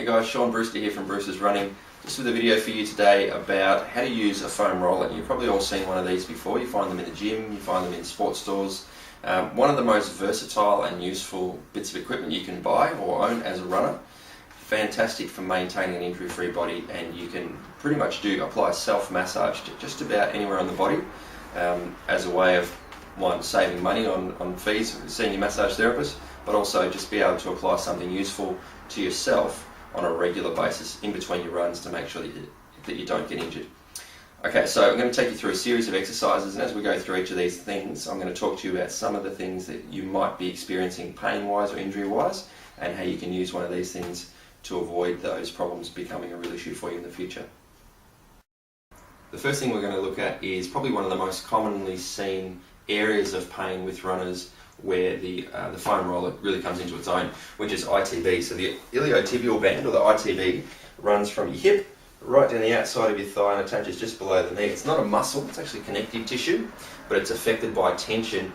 Hey guys, Sean Brewster here from Brewsters Running. Just with a video for you today about how to use a foam roller. You've probably all seen one of these before. You find them in the gym, you find them in sports stores. One of the most versatile and useful bits of equipment you can buy or own as a runner. Fantastic for maintaining an injury-free body, and you can pretty much apply self-massage to just about anywhere on the body as a way of, one, saving money on fees for seeing your massage therapist, but also just be able to apply something useful to yourself on a regular basis in between your runs to make sure that you don't get injured. Okay, so I'm going to take you through a series of exercises, and as we go through each of these things, I'm going to talk to you about some of the things that you might be experiencing pain-wise or injury-wise, and how you can use one of these things to avoid those problems becoming a real issue for you in the future. The first thing we're going to look at is probably one of the most commonly seen areas of pain with runners where the foam roller really comes into its own, which is ITB. So the iliotibial band, or the ITB, runs from your hip right down the outside of your thigh and attaches just below the knee. It's not a muscle, it's actually connective tissue, but it's affected by tension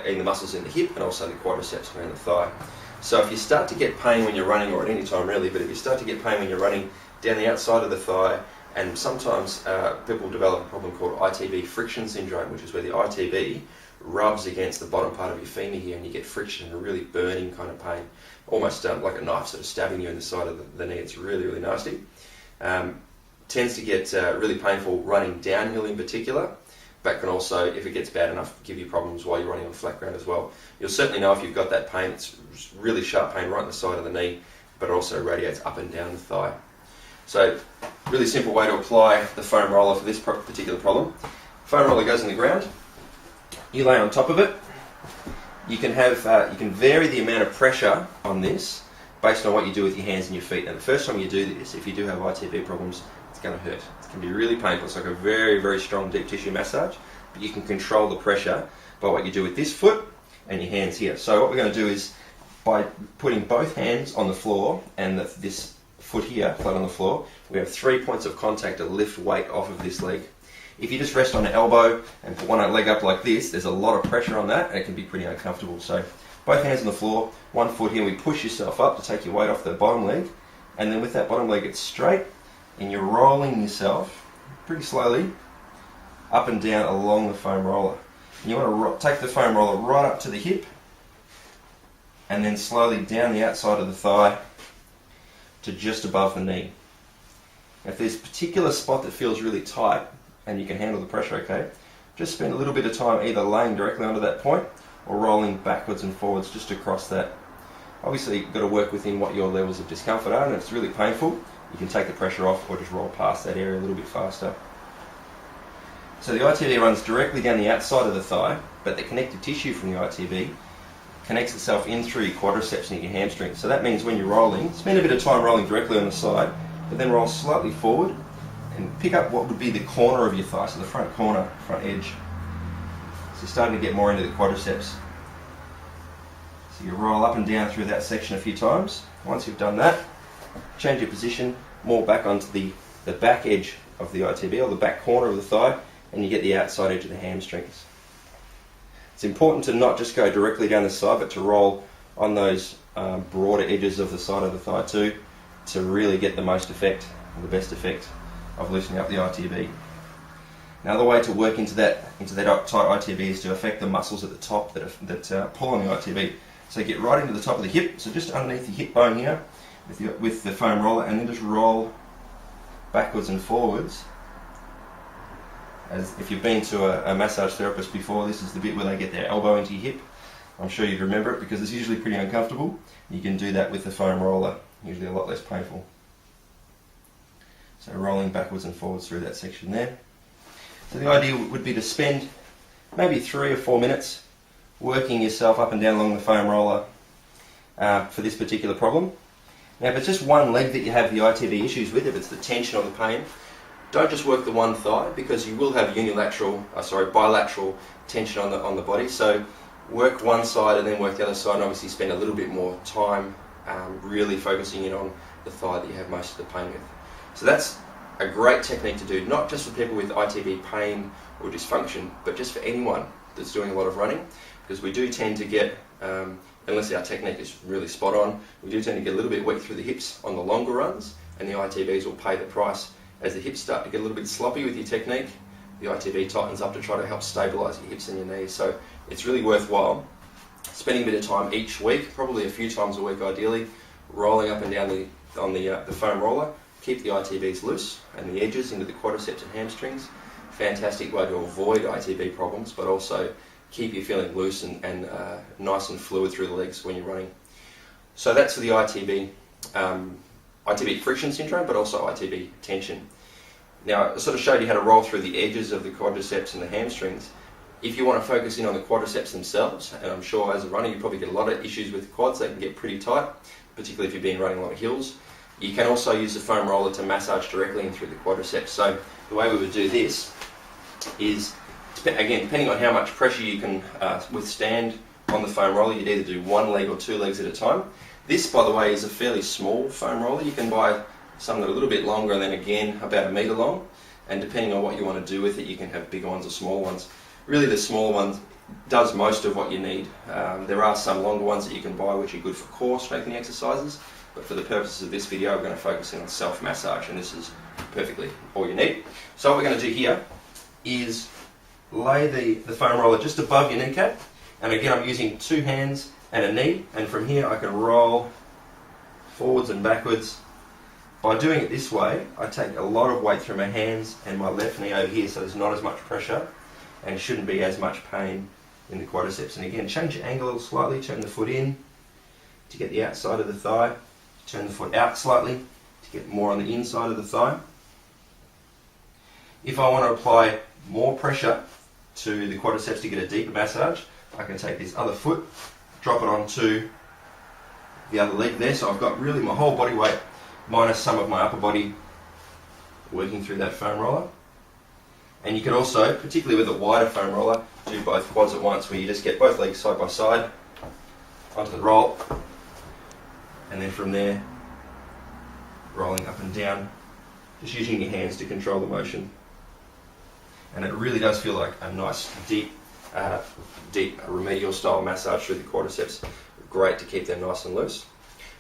in the muscles in the hip and also the quadriceps around the thigh. So if you start to get pain when you're running, or at any time really, but if you start to get pain when you're running down the outside of the thigh, and sometimes people develop a problem called ITB friction syndrome, which is where the ITB rubs against the bottom part of your femur here, and you get friction and a really burning kind of pain, almost like a knife sort of stabbing you in the side of the knee. It's really, really nasty. Tends to get really painful running downhill in particular, but can also, if it gets bad enough, give you problems while you're running on flat ground as well. You'll certainly know if you've got that pain. It's really sharp pain right in the side of the knee, but it also radiates up and down the thigh. So, really simple way to apply the foam roller for this particular problem. Foam roller goes in the ground. You lay on top of it. You can vary the amount of pressure on this based on what you do with your hands and your feet. And the first time you do this, if you do have ITB problems, it's going to hurt. It's going to be really painful. It's like a very, very strong deep tissue massage, but you can control the pressure by what you do with this foot and your hands here. So what we're going to do is, by putting both hands on the floor and this foot here flat on the floor, we have 3 points of contact to lift weight off of this leg. If you just rest on an elbow and put one leg up like this, there's a lot of pressure on that and it can be pretty uncomfortable. So both hands on the floor, one foot here, we push yourself up to take your weight off the bottom leg, and then with that bottom leg it's straight and you're rolling yourself pretty slowly up and down along the foam roller. And you want to take the foam roller right up to the hip and then slowly down the outside of the thigh to just above the knee. If there's a particular spot that feels really tight and you can handle the pressure okay, just spend a little bit of time either laying directly onto that point or rolling backwards and forwards just across that. Obviously you've got to work within what your levels of discomfort are, and if it's really painful, you can take the pressure off or just roll past that area a little bit faster. So the ITB runs directly down the outside of the thigh, but the connective tissue from the ITB connects itself in through your quadriceps and your hamstrings. So that means when you're rolling, spend a bit of time rolling directly on the side, but then roll slightly forward and pick up what would be the corner of your thigh, so the front corner, front edge. So you're starting to get more into the quadriceps. So you roll up and down through that section a few times. Once you've done that, change your position more back onto the back edge of the ITB, or the back corner of the thigh, and you get the outside edge of the hamstrings. It's important to not just go directly down the side, but to roll on those broader edges of the side of the thigh too, to really get the most effect, or the best effect of loosening up the ITB. Another way to work into that tight ITB is to affect the muscles at the top that pull on the ITB. So get right into the top of the hip, so just underneath the hip bone here with the foam roller, and then just roll backwards and forwards. As if you've been to a massage therapist before, this is the bit where they get their elbow into your hip. I'm sure you'd remember it because it's usually pretty uncomfortable. You can do that with the foam roller, usually a lot less painful. So rolling backwards and forwards through that section there. So the idea would be to spend maybe 3 or 4 minutes working yourself up and down along the foam roller for this particular problem. Now if it's just one leg that you have the ITB issues with, if it's the tension or the pain, don't just work the one thigh, because you will have bilateral tension on the body. So work one side and then work the other side, and obviously spend a little bit more time really focusing in on the thigh that you have most of the pain with. So that's a great technique to do, not just for people with ITB pain or dysfunction, but just for anyone that's doing a lot of running, because we do tend to get a unless our technique is really spot on, we do tend to get a little bit weak through the hips on the longer runs, and the ITBs will pay the price as the hips start to get a little bit sloppy with your technique. The ITB tightens up to try to help stabilise your hips and your knees. So it's really worthwhile spending a bit of time each week, probably a few times a week ideally, rolling up and down the foam roller. Keep the ITBs loose and the edges into the quadriceps and hamstrings. Fantastic way to avoid ITB problems, but also keep you feeling loose and nice and fluid through the legs when you're running. So that's for the ITB friction syndrome, but also ITB tension. Now, I sort of showed you how to roll through the edges of the quadriceps and the hamstrings. If you want to focus in on the quadriceps themselves, and I'm sure as a runner you probably get a lot of issues with quads, they can get pretty tight, particularly if you've been running a lot of hills. You can also use the foam roller to massage directly in through the quadriceps. So the way we would do this is, again, depending on how much pressure you can withstand on the foam roller, you'd either do one leg or two legs at a time. This, by the way, is a fairly small foam roller. You can buy some that are a little bit longer and then again about 1 metre long, and depending on what you want to do with it, you can have bigger ones or small ones. Really the smaller one does most of what you need. There are some longer ones that you can buy which are good for core strengthening exercises, but for the purposes of this video we're going to focus in on self-massage, and this is perfectly all you need. So what we're going to do here is lay the foam roller just above your kneecap, and again I'm using 2 hands and a knee, and from here I can roll forwards and backwards. By doing it this way, I take a lot of weight through my hands and my left knee over here, so there's not as much pressure and shouldn't be as much pain in the quadriceps. And again, change your angle a little slightly, turn the foot in to get the outside of the thigh, turn the foot out slightly to get more on the inside of the thigh. If I want to apply more pressure to the quadriceps to get a deeper massage, I can take this other foot, drop it onto the other leg there, so I've got really my whole body weight minus some of my upper body working through that foam roller. And you can also, particularly with a wider foam roller, do both quads at once, where you just get both legs side by side onto the roll, and then from there rolling up and down, just using your hands to control the motion. And it really does feel like a nice deep remedial style massage through the quadriceps. Great to keep them nice and loose.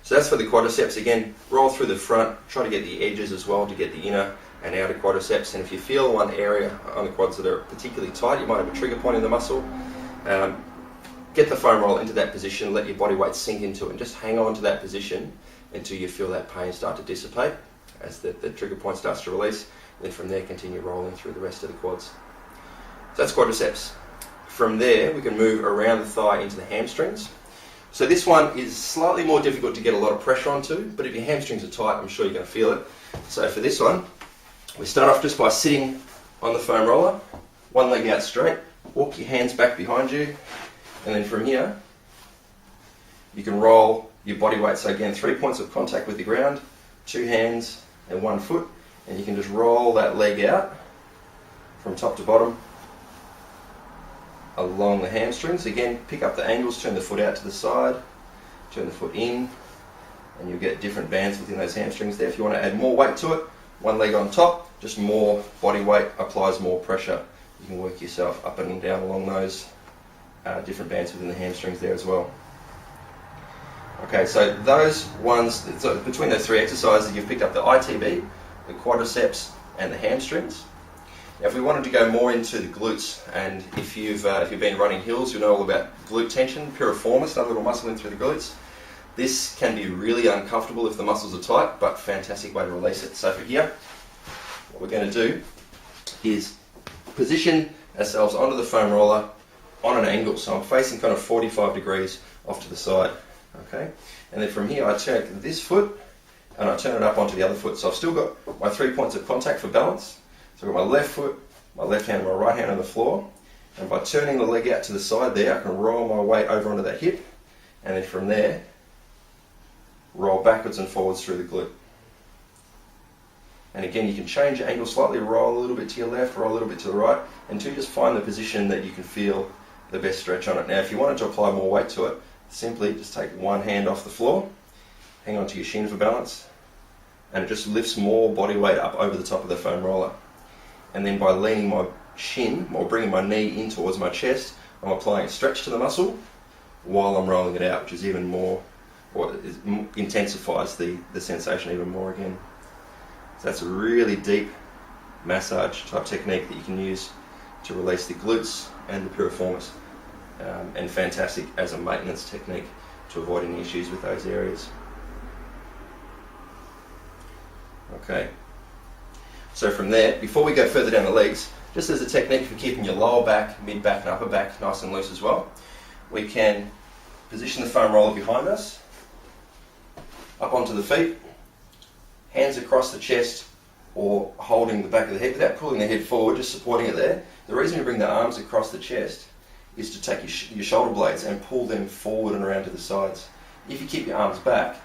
So that's for the quadriceps. Again, roll through the front, try to get the edges as well to get the inner and outer quadriceps. And if you feel one area on the quads that are particularly tight, you might have a trigger point in the muscle. Get the foam roll into that position, let your body weight sink into it, and just hang on to that position until you feel that pain start to dissipate as the trigger point starts to release. And then from there, continue rolling through the rest of the quads. So that's quadriceps. From there, we can move around the thigh into the hamstrings. So this one is slightly more difficult to get a lot of pressure onto, but if your hamstrings are tight, I'm sure you're going to feel it. So for this one, we start off just by sitting on the foam roller, one leg out straight, walk your hands back behind you, and then from here, you can roll your body weight. So again, 3 points of contact with the ground, 2 hands and 1 foot, and you can just roll that leg out from top to bottom along the hamstrings. Again, pick up the angles, turn the foot out to the side, turn the foot in, and you'll get different bands within those hamstrings there. If you want to add more weight to it, one leg on top, just more body weight applies more pressure. You can work yourself up and down along those different bands within the hamstrings there as well. Okay, so those ones, so between those 3 exercises, you've picked up the ITB, the quadriceps, and the hamstrings. Now, if we wanted to go more into the glutes, and if you've been running hills, you know all about glute tension, piriformis, another little muscle in through the glutes. This can be really uncomfortable if the muscles are tight, but fantastic way to release it. So for here, what we're going to do is position ourselves onto the foam roller on an angle. So I'm facing kind of 45 degrees off to the side. Okay, and then from here I take this foot and I turn it up onto the other foot. So I've still got my 3 points of contact for balance. So I've got my left foot, my left hand, and my right hand on the floor, and by turning the leg out to the side there, I can roll my weight over onto that hip, and then from there, roll backwards and forwards through the glute. And again, you can change your angle slightly, roll a little bit to your left, roll a little bit to the right, until you just find the position that you can feel the best stretch on it. Now, if you wanted to apply more weight to it, simply just take one hand off the floor, hang on to your shin for balance, and it just lifts more body weight up over the top of the foam roller. And then by leaning my shin, or bringing my knee in towards my chest, I'm applying a stretch to the muscle, while I'm rolling it out, which is even more, or it intensifies the sensation even more again. So that's a really deep massage type technique that you can use to release the glutes and the piriformis, and fantastic as a maintenance technique to avoid any issues with those areas. Okay, so from there, before we go further down the legs, just as a technique for keeping your lower back, mid back and upper back nice and loose as well, we can position the foam roller behind us, up onto the feet, hands across the chest or holding the back of the head without pulling the head forward, just supporting it there. The reason we bring the arms across the chest is to take your shoulder blades and pull them forward and around to the sides. If you keep your arms back,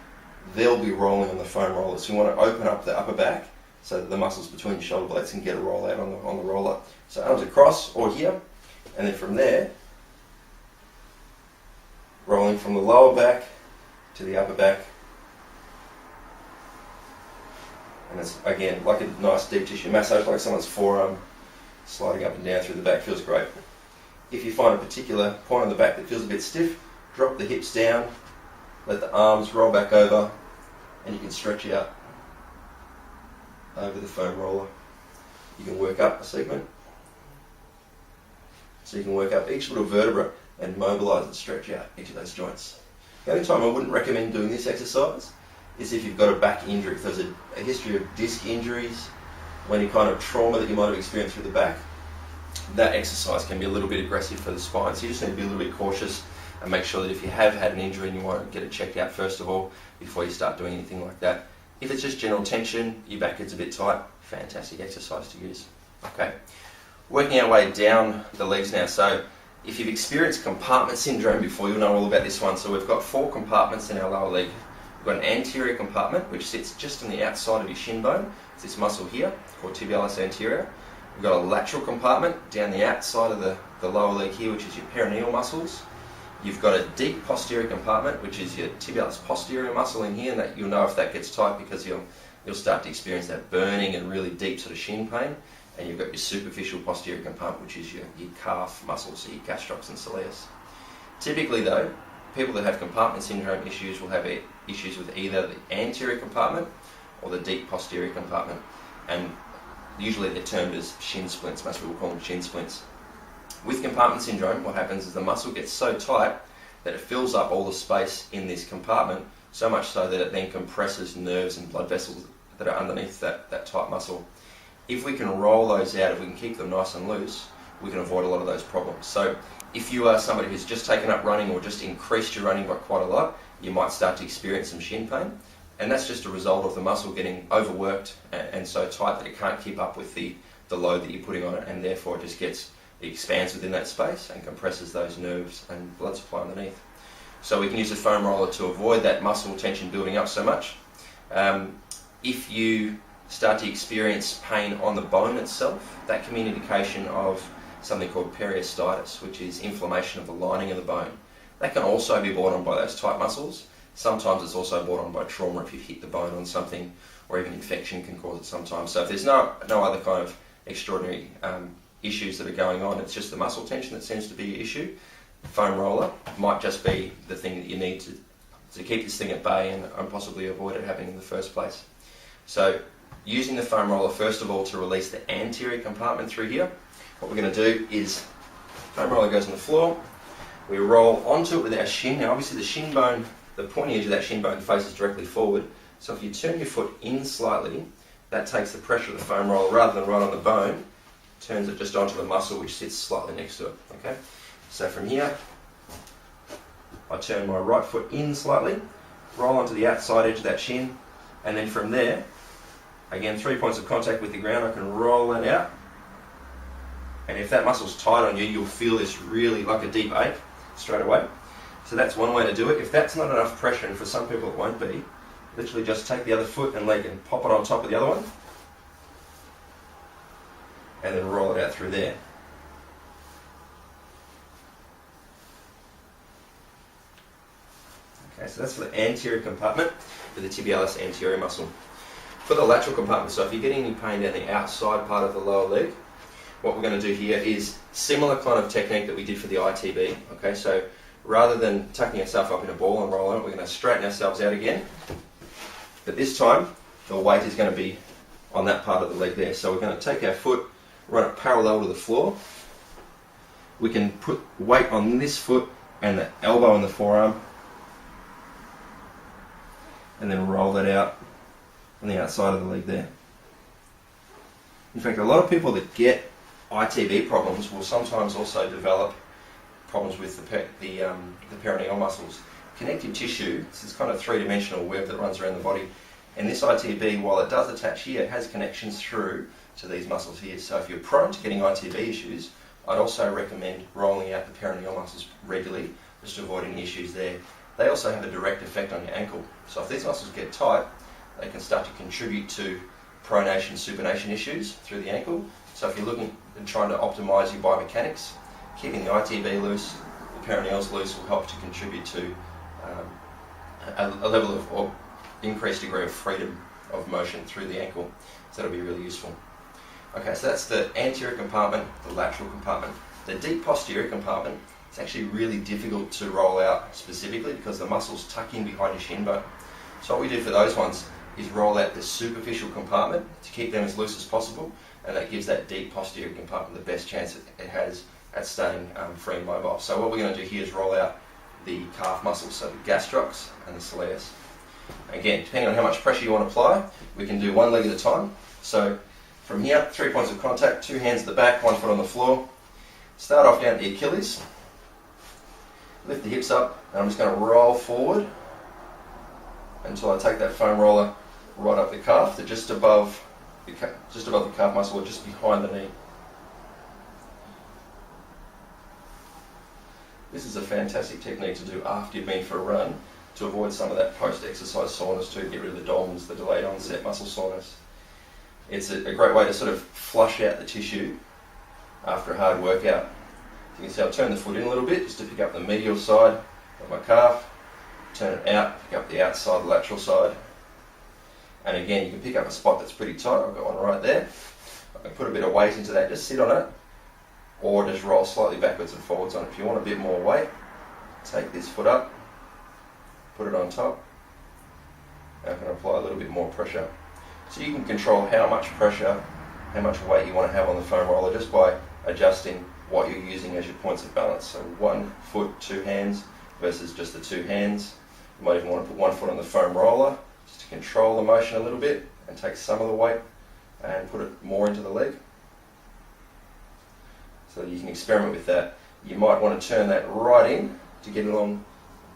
they'll be rolling on the foam roller. So you want to open up the upper back so that the muscles between your shoulder blades can get a roll out on the roller. So arms across or here, and then from there, rolling from the lower back to the upper back. And it's, again, like a nice deep tissue massage, like someone's forearm sliding up and down through the back. Feels great. If you find a particular point on the back that feels a bit stiff, drop the hips down, let the arms roll back over, and you can stretch out over the foam roller. You can work up a segment, so you can work up each little vertebra and mobilise and stretch out each of those joints. The only time I wouldn't recommend doing this exercise is if you've got a back injury. If there's a history of disc injuries, or any kind of trauma that you might have experienced through the back, that exercise can be a little bit aggressive for the spine. So you just need to be a little bit cautious and make sure that if you have had an injury and you want to get it checked out first of all before you start doing anything like that. If it's just general tension, your back gets a bit tight, fantastic exercise to use. Okay, working our way down the legs now. So if you've experienced compartment syndrome before, you'll know all about this one. So we've got 4 compartments in our lower leg. We've got an anterior compartment which sits just on the outside of your shin bone. It's this muscle here called tibialis anterior. We've got a lateral compartment down the outside of the lower leg here, which is your perineal muscles. You've got a deep posterior compartment, which is your tibialis posterior muscle in here, and that you'll know if that gets tight because you'll start to experience that burning and really deep sort of shin pain. And you've got your superficial posterior compartment, which is your calf muscles, so your gastrocs and soleus. Typically though, people that have compartment syndrome issues will have issues with either the anterior compartment or the deep posterior compartment. And usually they're termed as shin splints. Most people call them shin splints. With compartment syndrome, what happens is the muscle gets so tight that it fills up all the space in this compartment, so much so that it then compresses nerves and blood vessels that are underneath that tight muscle. If we can roll those out, if we can keep them nice and loose, we can avoid a lot of those problems. So if you are somebody who's just taken up running or just increased your running by quite a lot, you might start to experience some shin pain. And that's just a result of the muscle getting overworked and so tight that it can't keep up with the load that you're putting on it, and therefore it expands within that space and compresses those nerves and blood supply underneath. So we can use a foam roller to avoid that muscle tension building up so much. If you start to experience pain on the bone itself, that can be an indication of something called periostitis, which is inflammation of the lining of the bone. That can also be brought on by those tight muscles. Sometimes it's also brought on by trauma if you've hit the bone on something, or even infection can cause it sometimes. So if there's no other kind of extraordinary issues that are going on, it's just the muscle tension that seems to be your issue, foam roller might just be the thing that you need to keep this thing at bay and possibly avoid it happening in the first place. So using the foam roller first of all to release the anterior compartment through here, what we're going to do is foam roller goes on the floor, we roll onto it with our shin. Now obviously the shin bone, the pointy edge of that shin bone faces directly forward, so if you turn your foot in slightly, that takes the pressure of the foam roller rather than right on the bone, turns it just onto the muscle which sits slightly next to it. Okay, so from here I turn my right foot in slightly, roll onto the outside edge of that shin, and then from there, again 3 points of contact with the ground, I can roll that out. And if that muscle's tight on you, you'll feel this really like a deep ache straight away. So that's one way to do it. If that's not enough pressure, and for some people it won't be, literally just take the other foot and leg and pop it on top of the other one, and then roll it out through there. Okay, so that's for the anterior compartment with the tibialis anterior muscle. For the lateral compartment, so if you're getting any pain down the outside part of the lower leg, what we're going to do here is similar kind of technique that we did for the ITB. Okay, so rather than tucking ourselves up in a ball and rolling it, we're going to straighten ourselves out again. But this time, the weight is going to be on that part of the leg there. So we're going to take our foot, run it parallel to the floor. We can put weight on this foot and the elbow and the forearm, and then roll that out on the outside of the leg there. In fact, a lot of people that get ITB problems will sometimes also develop problems with the perineal muscles. Connective tissue, it's this kind of three-dimensional web that runs around the body, and this ITB, while it does attach here, it has connections through to these muscles here. So if you're prone to getting ITB issues, I'd also recommend rolling out the perineal muscles regularly, just to avoid any issues there. They also have a direct effect on your ankle. So if these muscles get tight, they can start to contribute to pronation, supination issues through the ankle. So if you're looking and trying to optimise your biomechanics, keeping the ITB loose, the perineals loose will help to contribute to a level of, or increased degree of freedom of motion through the ankle. So that'll be really useful. Okay, so that's the anterior compartment, the lateral compartment. The deep posterior compartment, it's actually really difficult to roll out specifically because the muscles tuck in behind your shin bone. So what we do for those ones is roll out the superficial compartment to keep them as loose as possible, and that gives that deep posterior compartment the best chance it has at staying free and mobile. So what we're going to do here is roll out the calf muscles, so the gastrocs and the soleus. Again, depending on how much pressure you want to apply, we can do one leg at a time. So from here, 3 points of contact, 2 hands at the back, 1 foot on the floor. Start off down at the Achilles, lift the hips up, and I'm just going to roll forward until I take that foam roller right up the calf to just above the calf muscle, or just behind the knee. This is a fantastic technique to do after you've been for a run to avoid some of that post-exercise soreness too, get rid of the DOMS, the delayed onset muscle soreness. It's a great way to sort of flush out the tissue after a hard workout. You can see I'll turn the foot in a little bit just to pick up the medial side of my calf, turn it out, pick up the outside, the lateral side. And again, you can pick up a spot that's pretty tight. I've got one right there. I can put a bit of weight into that, just sit on it, or just roll slightly backwards and forwards on it. If you want a bit more weight, take this foot up, put it on top, and I can apply a little bit more pressure. So you can control how much pressure, how much weight you want to have on the foam roller just by adjusting what you're using as your points of balance. So 1 foot, 2 hands versus just the 2 hands. You might even want to put 1 foot on the foam roller just to control the motion a little bit and take some of the weight and put it more into the leg. So you can experiment with that. You might want to turn that right in to get along,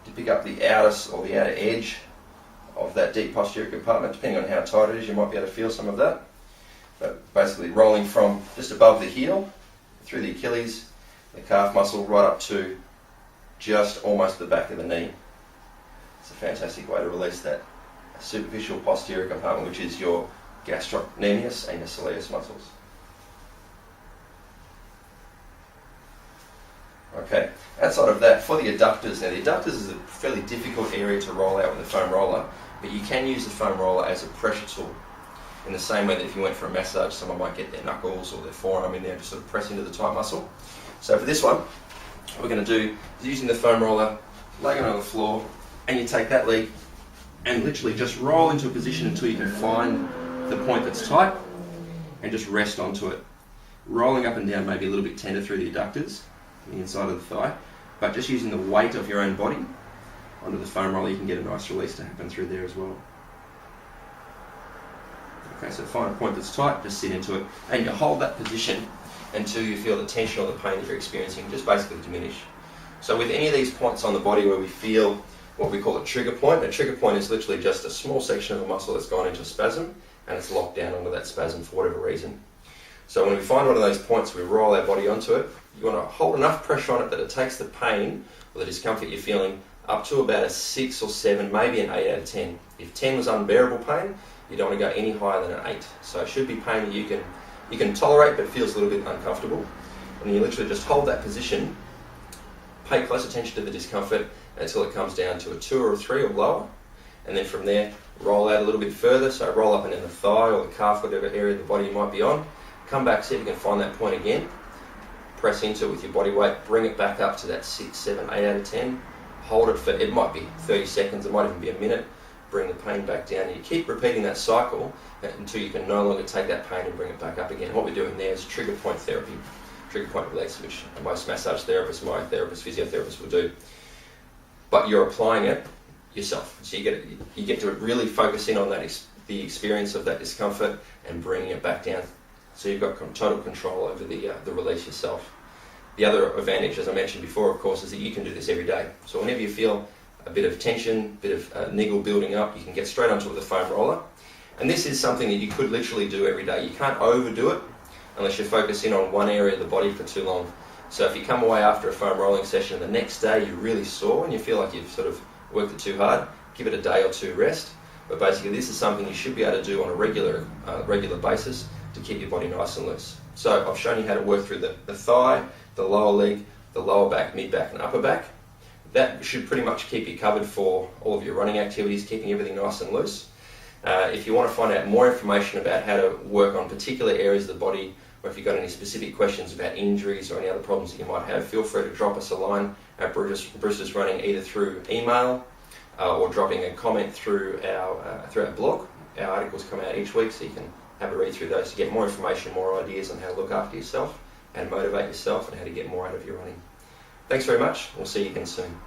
to pick up the outer edge of that deep posterior compartment. Depending on how tight it is, you might be able to feel some of that. But basically rolling from just above the heel, through the Achilles, the calf muscle, right up to just almost the back of the knee. It's a fantastic way to release that superficial posterior compartment, which is your gastrocnemius and your soleus muscles. Okay, outside of that, for the adductors, now the adductors is a fairly difficult area to roll out with a foam roller, but you can use the foam roller as a pressure tool. In the same way that if you went for a massage, someone might get their knuckles or their forearm in there to sort of press into the tight muscle. So for this one, what we're going to do is using the foam roller, lay it on the floor, and you take that leg and literally just roll into a position until you can find the point that's tight and just rest onto it. Rolling up and down maybe a little bit tender through the adductors, the inside of the thigh, but just using the weight of your own body onto the foam roller, you can get a nice release to happen through there as well. Okay, so find a point that's tight, just sit into it, and you hold that position until you feel the tension or the pain that you're experiencing just basically diminish. So with any of these points on the body where we feel what we call a trigger point is literally just a small section of a muscle that's gone into a spasm and it's locked down onto that spasm for whatever reason. So when we find one of those points, we roll our body onto it. You want to hold enough pressure on it that it takes the pain or the discomfort you're feeling up to about a 6 or 7, maybe an 8 out of 10. If 10 was unbearable pain, you don't want to go any higher than an 8. So it should be pain that you can tolerate but feels a little bit uncomfortable. And you literally just hold that position, pay close attention to the discomfort until it comes down to a 2 or a 3 or lower. And then from there, roll out a little bit further. So roll up and in the thigh or the calf, whatever area of the body you might be on. Come back, see if you can find that point again. press into it with your body weight, bring it back up to that 6, 7, 8 out of 10, hold it for, it might be 30 seconds, it might even be a minute, bring the pain back down, and you keep repeating that cycle until you can no longer take that pain and bring it back up again. What we're doing there is trigger point therapy, trigger point release, which most massage therapists, myotherapists, physiotherapists will do. But you're applying it yourself, so you get to really focus in on that the experience of that discomfort and bringing it back down. So you've got total control over the release yourself. The other advantage, as I mentioned before, of course, is that you can do this every day. So whenever you feel a bit of tension, a bit of niggle building up, you can get straight onto the foam roller. And this is something that you could literally do every day. You can't overdo it unless you focus in on one area of the body for too long. So if you come away after a foam rolling session and the next day you're really sore and you feel like you've sort of worked it too hard, give it a day or two rest. But basically this is something you should be able to do on a regular basis to keep your body nice and loose. So I've shown you how to work through the thigh, the lower leg, the lower back, mid back and upper back. That should pretty much keep you covered for all of your running activities, keeping everything nice and loose. If you want to find out more information about how to work on particular areas of the body, or if you've got any specific questions about injuries or any other problems that you might have, feel free to drop us a line at Brewsters Running, either through email or dropping a comment through our blog. Our articles come out each week, so you can have a read through those to get more information, more ideas on how to look after yourself and motivate yourself and how to get more out of your running. Thanks very much. We'll see you again soon.